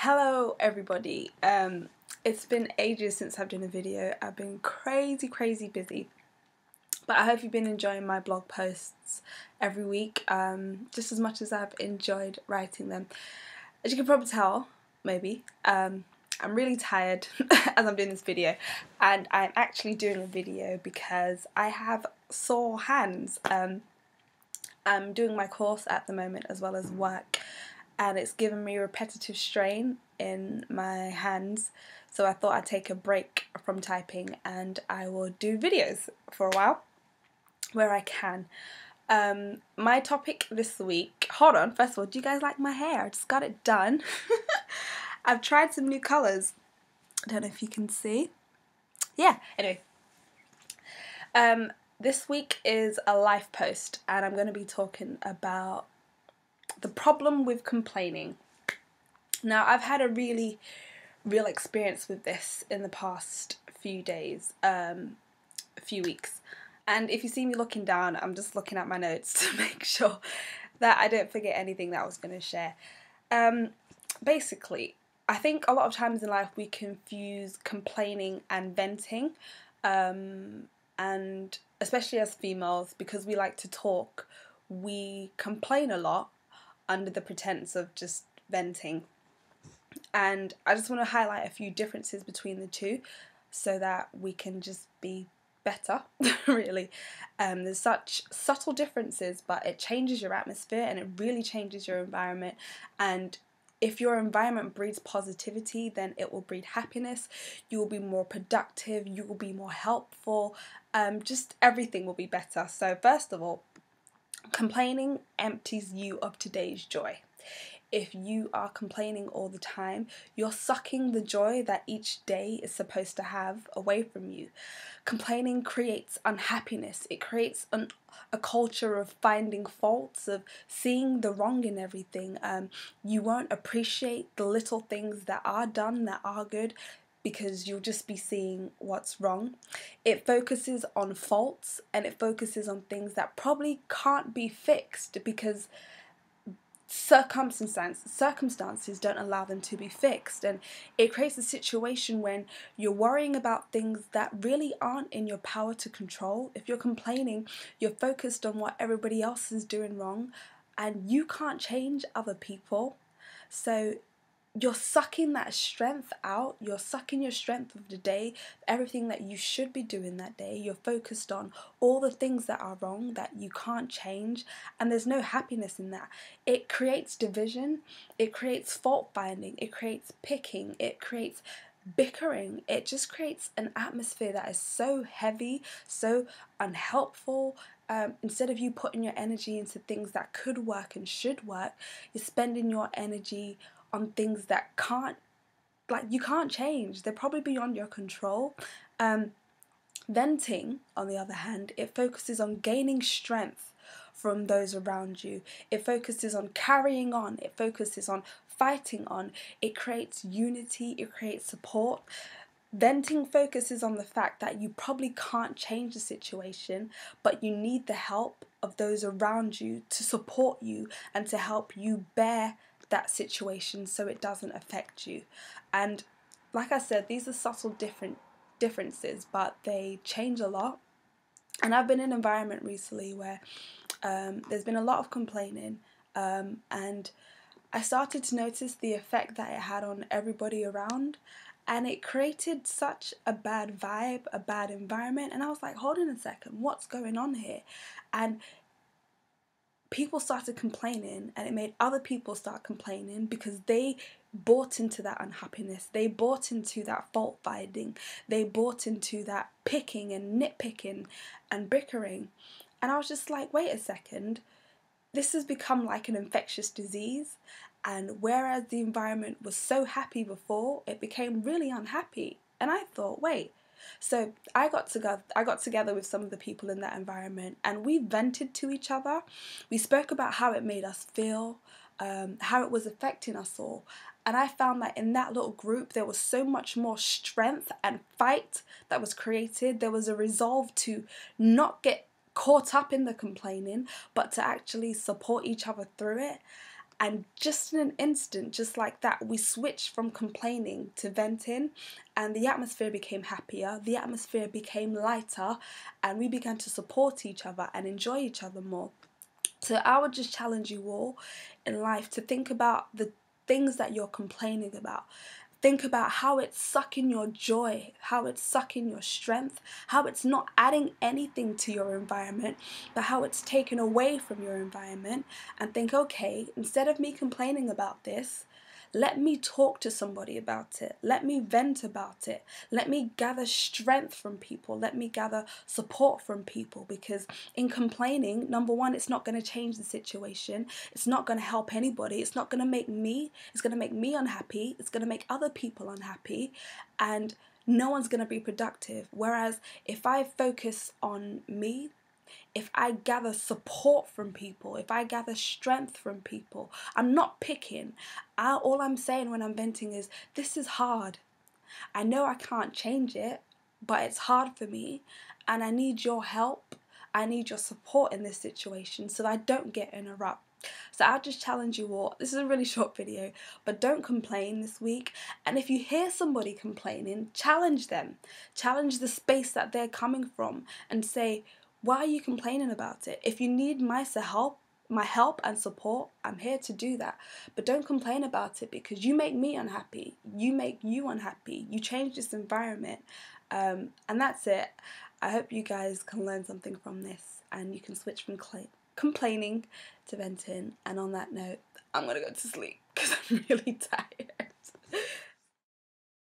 Hello everybody. It's been ages since I've done a video. I've been crazy busy, but I hope you've been enjoying my blog posts every week just as much as I've enjoyed writing them. As you can probably tell, maybe, I'm really tired as I'm doing this video, and I'm actually doing a video because I have sore hands. I'm doing my course at the moment as well as work, and it's given me repetitive strain in my hands, so I thought I'd take a break from typing and I will do videos for a while where I can. My topic this week, hold on, first of all, do you guys like my hair? I just got it done. I've tried some new colours. I don't know if you can see. Yeah, anyway. This week is a life post, and I'm going to be talking about the problem with complaining. Now, I've had a really real experience with this in the past few days, a few weeks. And if you see me looking down, I'm just looking at my notes to make sure that I don't forget anything that I was going to share. Basically, I think a lot of times in life we confuse complaining and venting, and especially as females, because we like to talk, we complain a lot under the pretense of just venting. And I just want to highlight a few differences between the two so that we can just be better, really. There's such subtle differences, but it changes your atmosphere and it really changes your environment. And if your environment breeds positivity, then it will breed happiness. You will be more productive, you will be more helpful, just everything will be better. So first of all, complaining empties you of today's joy. If you are complaining all the time, you're sucking the joy that each day is supposed to have away from you. Complaining creates unhappiness. It creates a culture of finding faults, of seeing the wrong in everything. You won't appreciate the little things that are done, that are good, because you'll just be seeing what's wrong. It focuses on faults, and it focuses on things that probably can't be fixed because circumstances don't allow them to be fixed. And it creates a situation when you're worrying about things that really aren't in your power to control. If you're complaining, you're focused on what everybody else is doing wrong, and you can't change other people. So you're sucking that strength out, you're sucking your strength of the day, everything that you should be doing that day. You're focused on all the things that are wrong, that you can't change, and there's no happiness in that. It creates division, it creates fault finding, it creates picking, it creates bickering. It just creates an atmosphere that is so heavy, so unhelpful. Instead of you putting your energy into things that could work and should work, you're spending your energy on things that you can't change. They're probably beyond your control. Venting, on the other hand, it focuses on gaining strength from those around you. It focuses on carrying on. It focuses on fighting on. It creates unity. It creates support. Venting focuses on the fact that you probably can't change the situation, but you need the help of those around you to support you and to help you bear that situation so it doesn't affect you. And like I said, these are subtle differences, but they change a lot. And I've been in an environment recently where there's been a lot of complaining, and I started to notice the effect that it had on everybody around, and it created such a bad vibe, a bad environment. And I was like, hold on a second, what's going on here? And people started complaining, and it made other people start complaining because they bought into that unhappiness. They bought into that fault finding. They bought into that picking and nitpicking and bickering. And I was just like, wait a second, this has become like an infectious disease. And whereas the environment was so happy before, it became really unhappy. And I thought, wait. So I got together with some of the people in that environment, and we vented to each other. We spoke about how it made us feel, how it was affecting us all. And I found that in that little group there was so much more strength and fight that was created. There was a resolve to not get caught up in the complaining, but to actually support each other through it. And just in an instant, just like that, we switched from complaining to venting, and the atmosphere became happier, the atmosphere became lighter, and we began to support each other and enjoy each other more. So I would just challenge you all in life to think about the things that you're complaining about. Think about how it's sucking your joy, how it's sucking your strength, how it's not adding anything to your environment, but how it's taken away from your environment. And think, okay, instead of me complaining about this, let me talk to somebody about it. Let me vent about it. Let me gather strength from people. Let me gather support from people. Because in complaining, number one, it's not going to change the situation. It's not going to help anybody. It's not going to make me. It's going to make me unhappy. It's going to make other people unhappy. And no one's going to be productive. Whereas if I focus on me, if I gather support from people, if I gather strength from people, I'm not picking. All I'm saying when I'm venting is, this is hard. I know I can't change it, but it's hard for me, and I need your help. I need your support in this situation so that I don't get in a rut. So I'll just challenge you all. This is a really short video, but don't complain this week. And if you hear somebody complaining, challenge them. Challenge the space that they're coming from and say, why are you complaining about it? If you need my help and support, I'm here to do that. But don't complain about it, because you make me unhappy. You make you unhappy. You change this environment. And that's it. I hope you guys can learn something from this and you can switch from complaining to venting. And on that note, I'm going to go to sleep because I'm really tired.